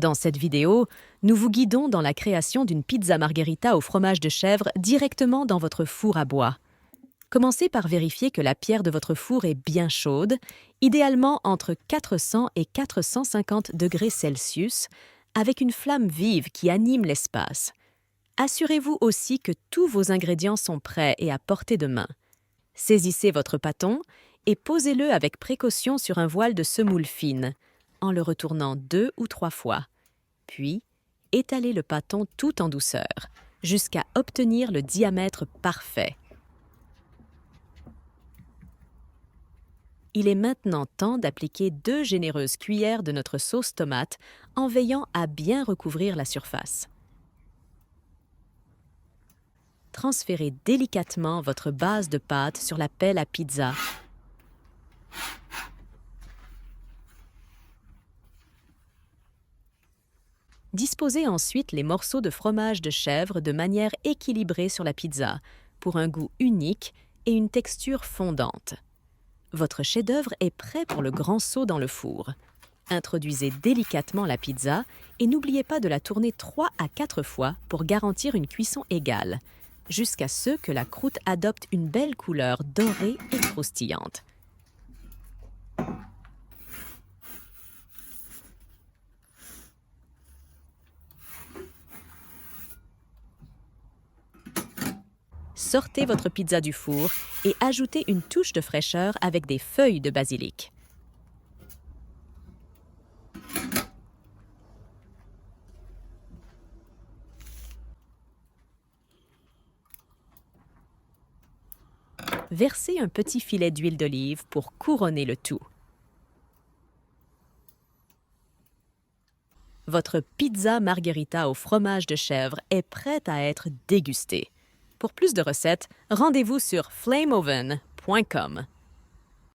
Dans cette vidéo, nous vous guidons dans la création d'une pizza margherita au fromage de chèvre directement dans votre four à bois. Commencez par vérifier que la pierre de votre four est bien chaude, idéalement entre 400 et 450 degrés Celsius, avec une flamme vive qui anime l'espace. Assurez-vous aussi que tous vos ingrédients sont prêts et à portée de main. Saisissez votre pâton et posez-le avec précaution sur un voile de semoule fine, en le retournant 2 ou 3 fois. Puis, étalez le pâton tout en douceur, jusqu'à obtenir le diamètre parfait. Il est maintenant temps d'appliquer 2 généreuses cuillères de notre sauce tomate en veillant à bien recouvrir la surface. Transférez délicatement votre base de pâte sur la pelle à pizza. Disposez ensuite les morceaux de fromage de chèvre de manière équilibrée sur la pizza, pour un goût unique et une texture fondante. Votre chef-d'œuvre est prêt pour le grand saut dans le four. Introduisez délicatement la pizza et n'oubliez pas de la tourner 3 à 4 fois pour garantir une cuisson égale, jusqu'à ce que la croûte adopte une belle couleur dorée et croustillante. Sortez votre pizza du four et ajoutez une touche de fraîcheur avec des feuilles de basilic. Versez un petit filet d'huile d'olive pour couronner le tout. Votre pizza margherita au fromage de chèvre est prête à être dégustée. Pour plus de recettes, rendez-vous sur flameoven.com.